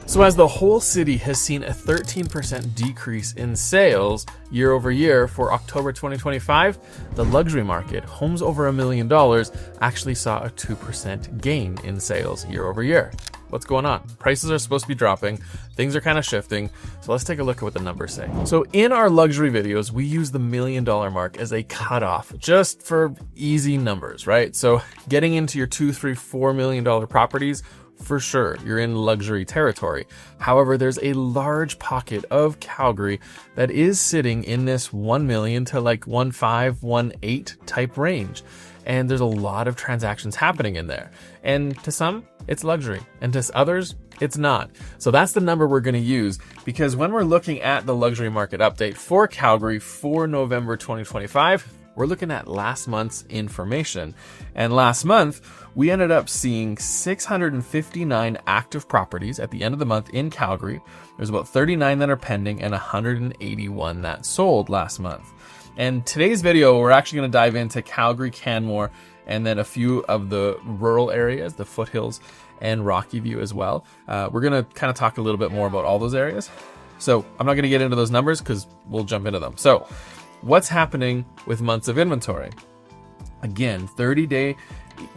So as the whole city has seen a 13% decrease in sales year over year for October 2025, the luxury market, homes over $1 million, actually saw a 2% gain in sales year over year. What's going on? Prices are supposed to be dropping. Things are kind of shifting. So let's take a look at what the numbers say. So in our luxury videos, we use the $1 million mark as a cutoff just for easy numbers, right? So getting into your $2, $3, $4 million properties, for sure, you're in luxury territory. However, there's a large pocket of Calgary that is sitting in this 1 million to like 1.5, 1.8 type range. And there's a lot of transactions happening in there. And to some, it's luxury. And to others, it's not. So that's the number we're going to use, because when we're looking at the luxury market update for Calgary for November 2025, we're looking at last month's information. And last month, we ended up seeing 659 active properties at the end of the month in Calgary. There's about 39 that are pending and 181 that sold last month. And today's video, we're actually going to dive into Calgary, Canmore, and then a few of the rural areas, the Foothills and Rocky View as well. We're going to kind of talk a little bit more about all those areas. So I'm not going to get into those numbers because we'll jump into them. So what's happening with months of inventory? Again, 30-day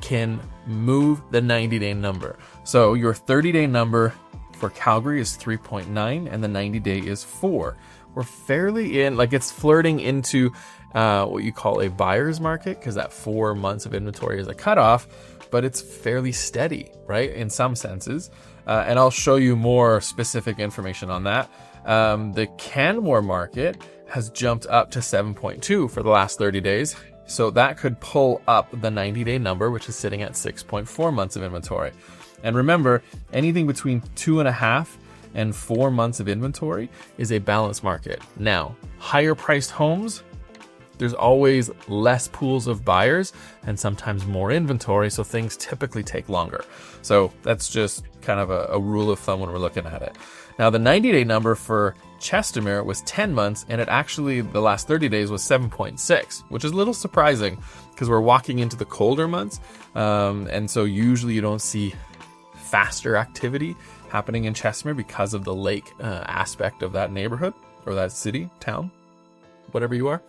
can move the 90-day number. So your 30-day number for Calgary is 3.9 and the 90-day is 4. We're fairly in, like it's flirting into what you call a buyer's market, because that 4 months of inventory is a cutoff, but it's fairly steady, right? In some senses. And I'll show you more specific information on that. The Canmore market has jumped up to 7.2 for the last 30 days. So that could pull up the 90-day number, which is sitting at 6.4 months of inventory. And remember, anything between 2.5 and 4 months of inventory is a balanced market. Now, higher priced homes, there's always less pools of buyers and sometimes more inventory, so things typically take longer. So that's just kind of a rule of thumb when we're looking at it. Now, the 90-day number for Chestermere was 10 months, and it actually, the last 30 days was 7.6, which is a little surprising because we're walking into the colder months. And so usually you don't see faster activity happening in Chestermere because of the lake aspect of that neighborhood or that city, town, whatever you are.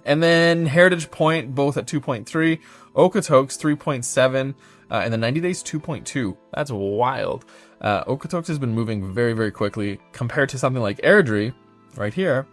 And then Heritage Point, both at 2.3, Okotoks 3.7, and the 90 days 2.2. That's wild. Okotoks has been moving very, very quickly compared to something like Airdrie right here,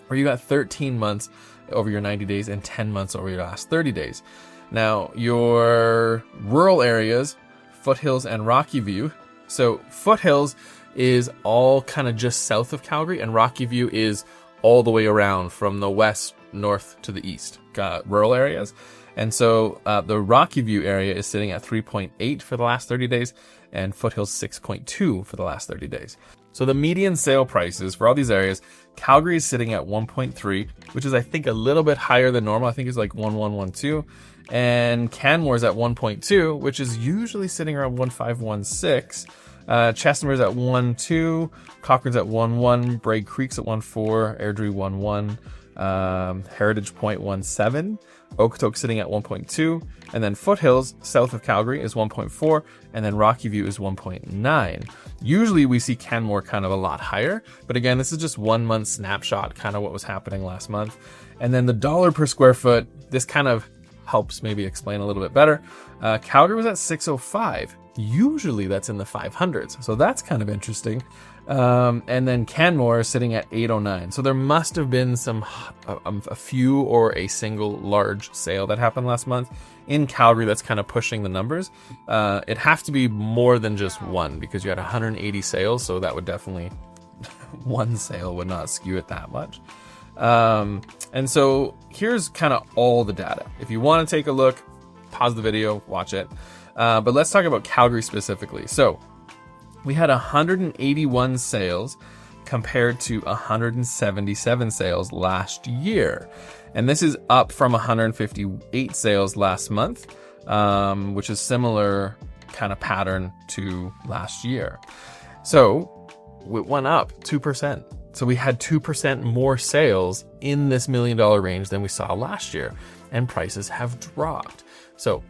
where you got 13 months over your 90 days and 10 months over your last 30 days. Now, your rural areas, Foothills and Rocky View. So Foothills is all kind of just south of Calgary, and Rocky View is all the way around from the west, north to the east, rural areas. And so the Rocky View area is sitting at 3.8 for the last 30 days, and Foothills 6.2 for the last 30 days. So the median sale prices for all these areas, Calgary is sitting at 1.3, which is I think a little bit higher than normal. I think it's like 1.112. And Canmore is at 1.2, which is usually sitting around 1.516. Chestermere's at 1.2, Cochrane's at 1.1, Braid Creek's at 1.4, Airdrie 1.1, Heritage Point 1.7, Okotoks sitting at 1.2, and then Foothills, south of Calgary, is 1.4, and then Rocky View is 1.9. Usually we see Canmore kind of a lot higher, but again, this is just 1 month snapshot, kind of what was happening last month. And then the dollar per square foot, this kind of helps maybe explain a little bit better. Calgary was at 605. Usually that's in the 500s. So that's kind of interesting. And then Canmore is sitting at 809. So there must have been a few or a single large sale that happened last month in Calgary that's kind of pushing the numbers. It has to be more than just one, because you had 180 sales. So that would definitely, one sale would not skew it that much. And so here's kind of all the data. If you want to take a look, pause the video, watch it. But let's talk about Calgary specifically. So we had 181 sales compared to 177 sales last year. And this is up from 158 sales last month, which is similar kind of pattern to last year. So it went up 2%. So we had 2% more sales in this $1 million range than we saw last year, and prices have dropped. So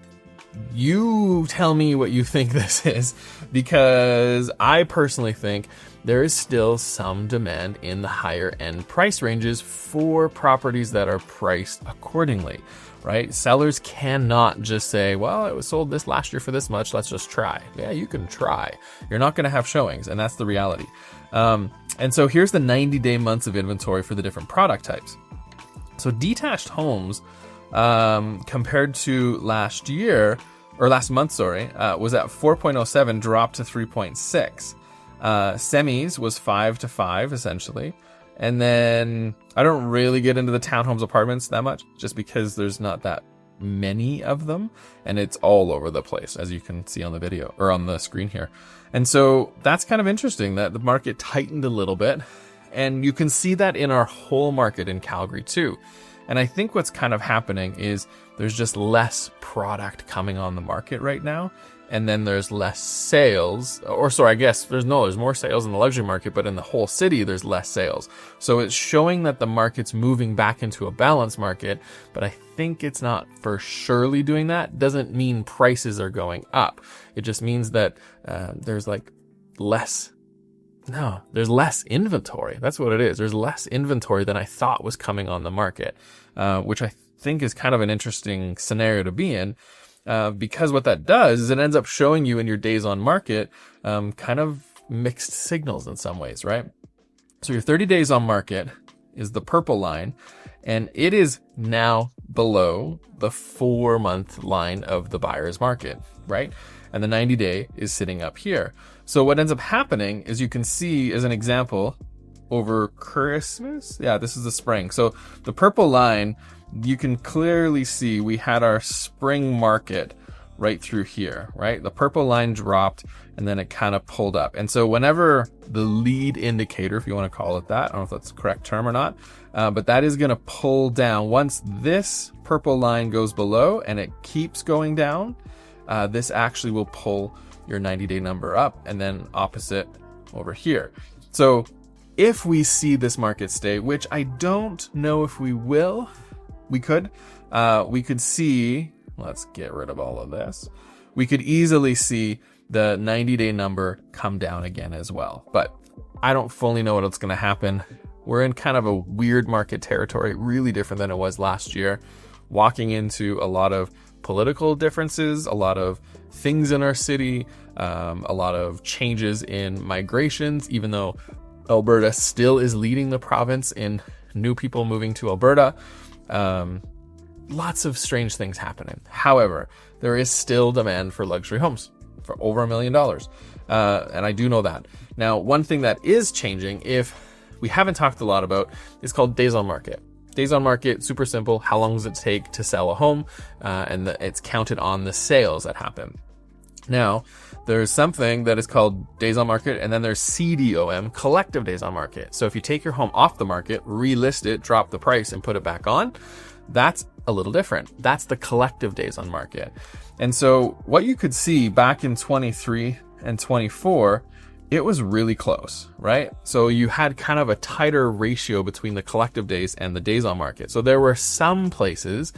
You tell me what you think this is, because I personally think there is still some demand in the higher end price ranges for properties that are priced accordingly, right? Sellers cannot just say, well, it was sold this last year for this much, let's just try. Yeah, you can try. You're not going to have showings, and that's the reality. And so here's the 90-day months of inventory for the different product types. So detached homes, compared to last month, was at 4.07, dropped to 3.6. Semis was 5 to 5 essentially. And then I don't really get into the townhomes apartments that much, just because there's not that many of them, and it's all over the place, as you can see on the video or on the screen here. And so that's kind of interesting that the market tightened a little bit, and you can see that in our whole market in Calgary too. And I think what's kind of happening is there's just less product coming on the market right now. And then there's less sales, I guess there's more sales in the luxury market, but in the whole city, there's less sales. So it's showing that the market's moving back into a balanced market, but I think it's not for surely doing that. Doesn't mean prices are going up. It just means that there's less inventory. That's what it is. There's less inventory than I thought was coming on the market, which I think is kind of an interesting scenario to be in. Because what that does is it ends up showing you in your days on market, kind of mixed signals in some ways, right? So your 30 days on market is the purple line, and it is now below the 4-month line of the buyer's market, right? And the 90-day is sitting up here. So what ends up happening is, you can see as an example over Christmas. Yeah, this is the spring. So the purple line, you can clearly see we had our spring market right through here, right? The purple line dropped and then it kind of pulled up. And so whenever the lead indicator, if you want to call it that, I don't know if that's the correct term or not, but that is going to pull down. Once this purple line goes below and it keeps going down, this actually will pull your 90-day number up, and then opposite over here. So if we see this market stay, which I don't know if we will, we could see, let's get rid of all of this. We could easily see the 90-day number come down again as well. But I don't fully know what's going to happen. We're in kind of a weird market territory, really different than it was last year, walking into a lot of political differences, a lot of things in our city, a lot of changes in migrations, even though Alberta still is leading the province in new people moving to Alberta. Lots of strange things happening. However, there is still demand for luxury homes for over $1 million. And I do know that. Now, one thing that is changing, if we haven't talked a lot about, is called days on market. Days on market, super simple. How long does it take to sell a home? And it's counted on the sales that happen. Now, there's something that is called days on market, and then there's CDOM, collective days on market. So if you take your home off the market, relist it, drop the price, and put it back on, that's a little different. That's the collective days on market. And so what you could see back in 23 and 24, it was really close, right? So you had kind of a tighter ratio between the collective days and the days on market. So there were some places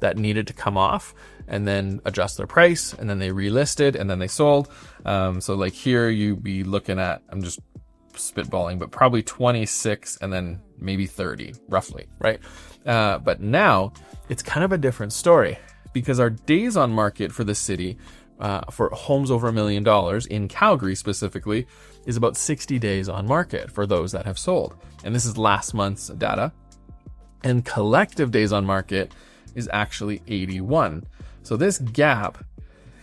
that needed to come off and then adjust their price, and then they relisted, and then they sold. So like here, you'd be looking at, I'm just spitballing, but probably 26 and then maybe 30 roughly, right? But now it's kind of a different story, because our days on market for the city, for homes over $1 million in Calgary specifically, is about 60 days on market for those that have sold. And this is last month's data. And collective days on market is actually 81. So this gap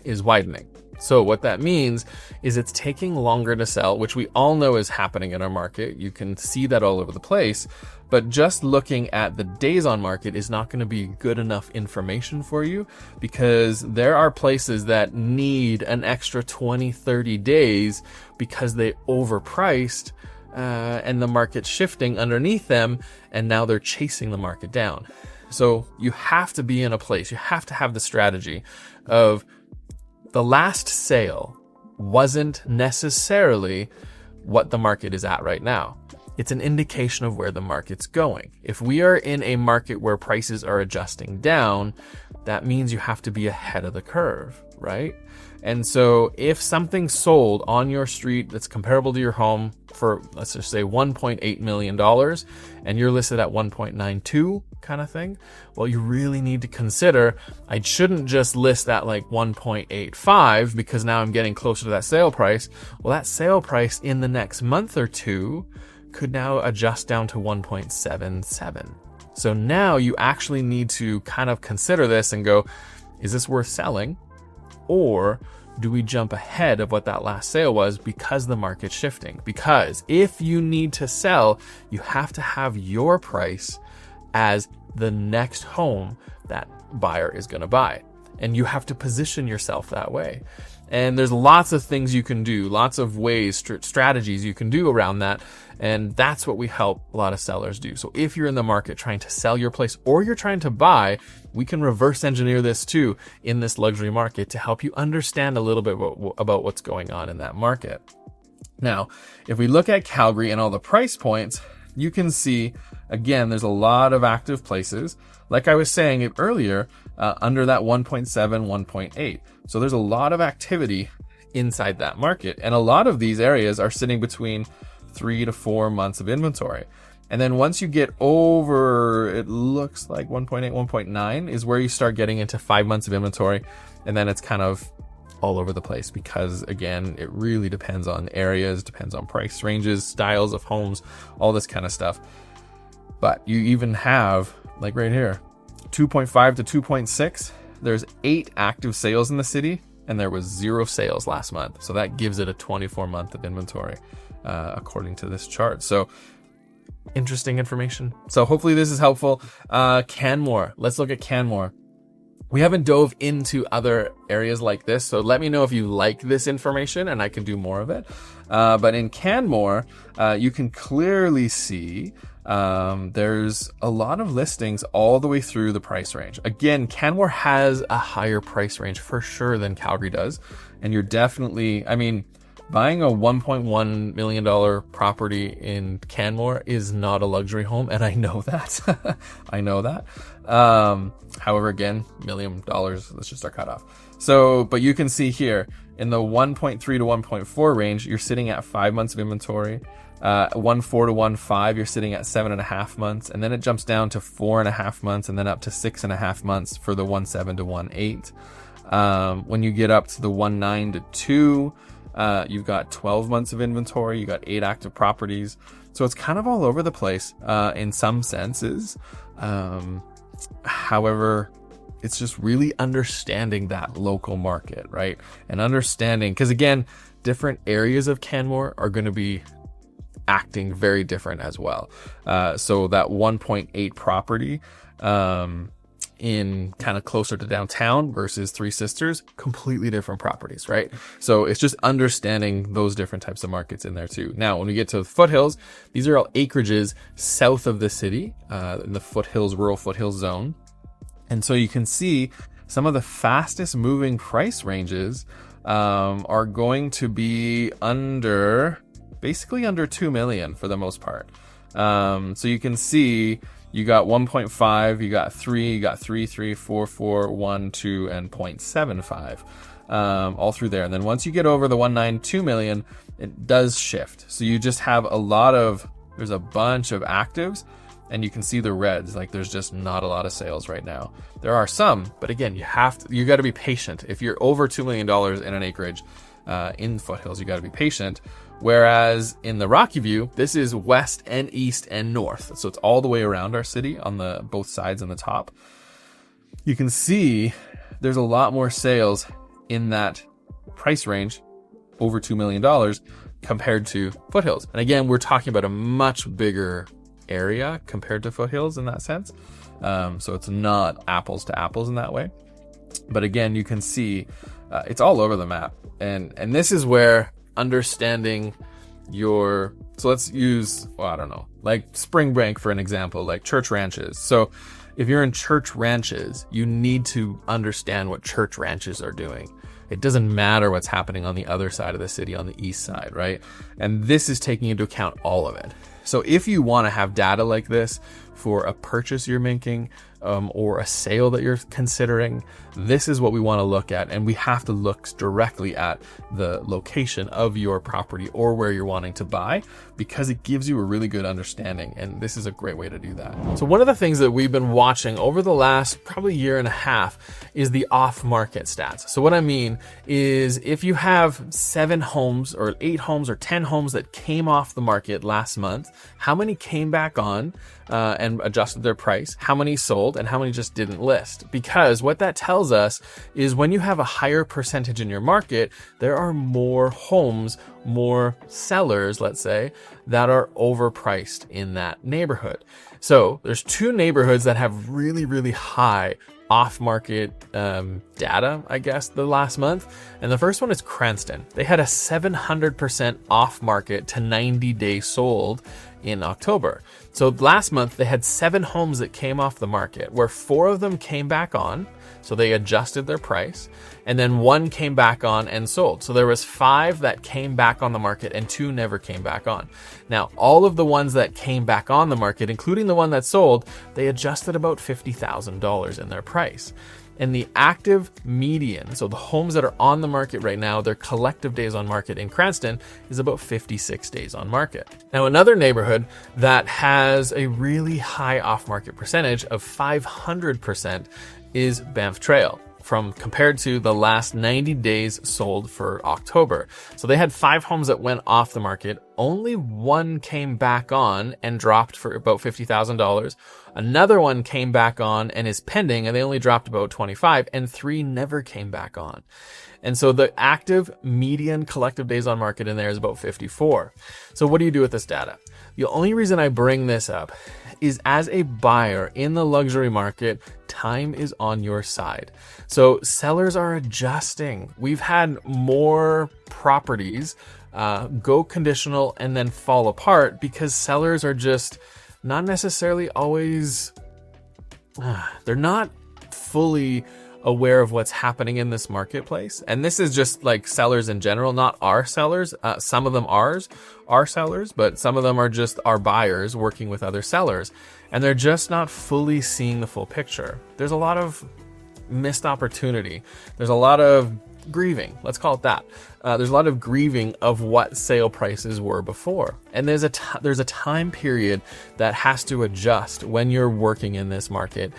is widening. So what that means is it's taking longer to sell, which we all know is happening in our market. You can see that all over the place. But just looking at the days on market is not going to be good enough information for you, because there are places that need an extra 20, 30 days because they overpriced and the market's shifting underneath them, and now they're chasing the market down. So you have to be in a place, you have to have the strategy of the last sale wasn't necessarily what the market is at right now. It's an indication of where the market's going. If we are in a market where prices are adjusting down, that means you have to be ahead of the curve. right? And so if something sold on your street that's comparable to your home for, let's just say $1.8 million, and you're listed at 1.92 kind of thing, well, you really need to consider, I shouldn't just list at like 1.85 because now I'm getting closer to that sale price. Well, that sale price in the next month or two could now adjust down to 1.77. So now you actually need to kind of consider this and go, is this worth selling? Or do we jump ahead of what that last sale was because the market's shifting? Because if you need to sell, you have to have your price as the next home that buyer is going to buy. And you have to position yourself that way. And there's lots of things you can do, lots of ways, strategies you can do around that. And that's what we help a lot of sellers do. So if you're in the market trying to sell your place or you're trying to buy, we can reverse engineer this too in this luxury market to help you understand a little bit about what's going on in that market. Now, if we look at Calgary and all the price points, you can see, again, there's a lot of active places. Like I was saying earlier, under that 1.7, 1.8. So there's a lot of activity inside that market. And a lot of these areas are sitting between 3 to 4 months of inventory. And then once you get over, it looks like 1.8, 1.9 is where you start getting into 5 months of inventory. And then it's kind of all over the place because, again, it really depends on areas, depends on price ranges, styles of homes, all this kind of stuff. But you even have, like right here, 2.5 to 2.6. There's 8 active sales in the city, and there was 0 sales last month. So that gives it a 24 month of inventory, according to this chart. So interesting information. So hopefully this is helpful. Canmore. Let's look at Canmore. We haven't dove into other areas like this, so let me know if you like this information and I can do more of it. But in Canmore, you can clearly see there's a lot of listings all the way through the price range. Again, Canmore has a higher price range for sure than Calgary does. And you're definitely, I mean, buying a $1.1 million property in Canmore is not a luxury home, and I know that. I know that. However, again, $1 million, let's just start cut off. So, but you can see here in the 1.3 to 1.4 range, you're sitting at 5 months of inventory. 1.4 to 1.5, you're sitting at 7.5 months, and then it jumps down to 4.5 months, and then up to 6.5 months for the 1.7 to 1.8. When you get up to the 1.9 to 2, you've got 12 months of inventory, you got 8 active properties. So it's kind of all over the place, in some senses. However, it's just really understanding that local market, right? And understanding, because again, different areas of Canmore are going to be acting very different as well. So that 1.8 property, in kind of closer to downtown versus Three Sisters, completely different properties, right? So it's just understanding those different types of markets in there too. Now, when we get to the Foothills, these are all acreages south of the city, in the Foothills, rural Foothills zone. And so you can see some of the fastest moving price ranges, are going to be basically under 2 million for the most part. So you can see, you got 1.5, you got 3, you got 3, 3, 4, 4, 1, 2, and 0.75, all through there. And then once you get over the 1.9, 2 million, it does shift. So you just have there's a bunch of actives, and you can see the reds, like there's just not a lot of sales right now. There are some, but again, you got to be patient. If you're over $2 million in an acreage, in Foothills, you got to be patient. Whereas in the Rocky View, this is west and east and north. So it's all the way around our city on both sides on the top. You can see there's a lot more sales in that price range over $2 million compared to Foothills. And again, we're talking about a much bigger area compared to Foothills in that sense. So it's not apples to apples in that way. But again, you can see it's all over the map. And this is where understanding so let's use, like Spring Break for an example, like church ranches. So if you're in church ranches, you need to understand what church ranches are doing. It doesn't matter what's happening on the other side of the city, on the east side, right? And this is taking into account all of it. So if you want to have data like this for a purchase you're making, or a sale that you're considering, this is what we want to look at. And we have to look directly at the location of your property or where you're wanting to buy, because it gives you a really good understanding. And this is a great way to do that. So one of the things that we've been watching over the last probably year and a half is the off-market stats. So what I mean is, if you have 7 homes or 8 homes or 10 homes that came off the market last month, how many came back on and adjusted their price, how many sold, and how many just didn't list? Because what that tells us is, when you have a higher percentage in your market, there are more homes, more sellers, let's say, that are overpriced in that neighborhood. So there's 2 neighborhoods that have really, really high off-market data, I guess, the last month. And the first one is Cranston. They had a 700% off-market to 90-day sold in October. So last month they had 7 homes that came off the market, where 4 of them came back on, so they adjusted their price, and then 1 came back on and sold. So there was 5 that came back on the market and 2 never came back on. Now, all of the ones that came back on the market, including the one that sold, they adjusted about $50,000 in their price. And the active median, so the homes that are on the market right now, their collective days on market in Cranston is about 56 days on market. Now, another neighborhood that has a really high off-market percentage of 500% is Banff Trail, from compared to the last 90 days sold for October. So they had 5 homes that went off the market. Only 1 came back on and dropped for about $50,000. Another 1 came back on and is pending, and they only dropped about 25, and 3 never came back on. And so the active median collective days on market in there is about 54. So what do you do with this data? The only reason I bring this up is, as a buyer in the luxury market, time is on your side. So sellers are adjusting. We've had more properties go conditional and then fall apart because sellers are just not necessarily always, they're not fully aware of what's happening in this marketplace. And this is just like sellers in general, not our sellers. Some of them are sellers, but some of them are just our buyers working with other sellers. And they're just not fully seeing the full picture. There's a lot of missed opportunity. There's a lot of grieving, let's call it that. There's a lot of grieving of what sale prices were before. And there's a time period that has to adjust when you're working in this market.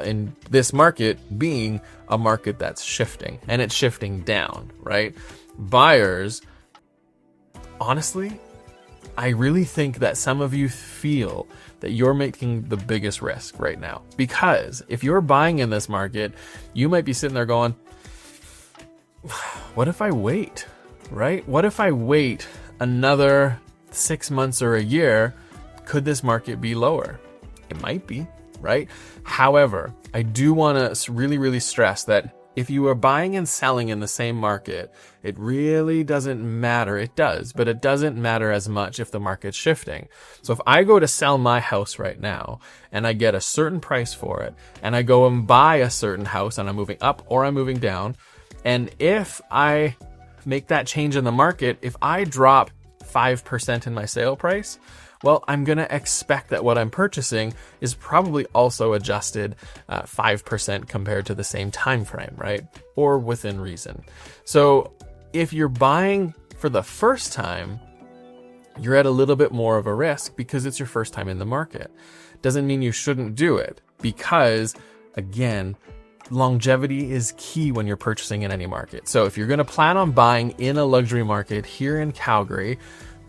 In this market being a market that's shifting, and it's shifting down, right? Buyers, honestly, I really think that some of you feel that you're making the biggest risk right now. Because if you're buying in this market, you might be sitting there going, what if I wait, right? What if I wait another 6 months or a year? Could this market be lower? It might be, right? However, I do want to really, really stress that if you are buying and selling in the same market, it really doesn't matter. It does, but it doesn't matter as much if the market's shifting. So if I go to sell my house right now and I get a certain price for it, and I go and buy a certain house and I'm moving up or I'm moving down, and if I make that change in the market, if I drop 5% in my sale price, well, I'm going to expect that what I'm purchasing is probably also adjusted 5% compared to the same time frame, right? Or within reason. So if you're buying for the first time, you're at a little bit more of a risk because it's your first time in the market. Doesn't mean you shouldn't do it, because, again, longevity is key when you're purchasing in any market. So if you're going to plan on buying in a luxury market here in Calgary,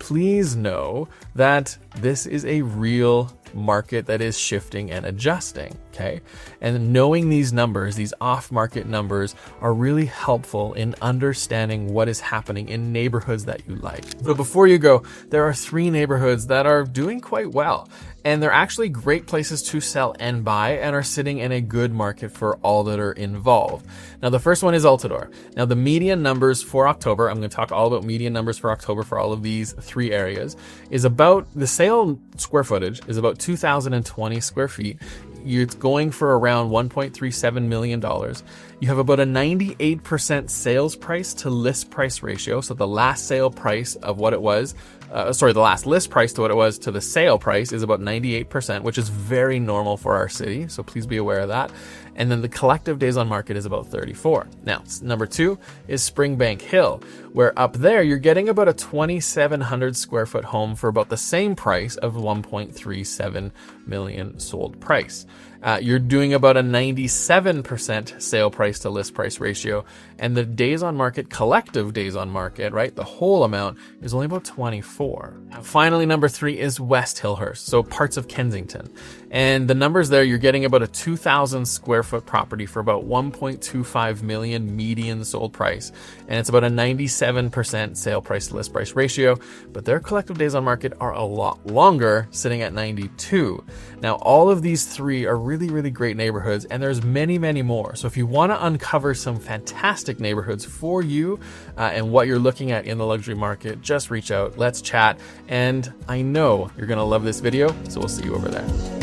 please know that this is a real market that is shifting and adjusting, okay? And knowing these numbers, these off-market numbers, are really helpful in understanding what is happening in neighborhoods that you like. So before you go, there are 3 neighborhoods that are doing quite well. And they're actually great places to sell and buy, and are sitting in a good market for all that are involved. Now, the first one is Altadore. Now, the median numbers for October, I'm going to talk all about median numbers for October for all of these 3 areas, is about, the sale square footage is about 2,020 square feet. it's going for around $1.37 million. You have about a 98% sales price to list price ratio. So the last sale price of what it was, the last list price to what it was to the sale price is about 98%, which is very normal for our city. So please be aware of that. And then the collective days on market is about 34. Now, number 2 is Springbank Hill, where up there you're getting about a 2,700 square foot home for about the same price of 1.37 million sold price. You're doing about a 97% sale price to list price ratio, and the days on market, collective days on market, right, the whole amount is only about 24. And finally, number 3 is West Hillhurst, so parts of Kensington. And the numbers there, you're getting about a 2,000 square foot property for about 1.25 million median sold price, and it's about a 97% sale price to list price ratio, but their collective days on market are a lot longer, sitting at 92. Now, all of these 3 are really, really great neighborhoods, and there's many, many more. So if you want to uncover some fantastic neighborhoods for you and what you're looking at in the luxury market, just reach out, let's chat, and I know you're going to love this video, so we'll see you over there.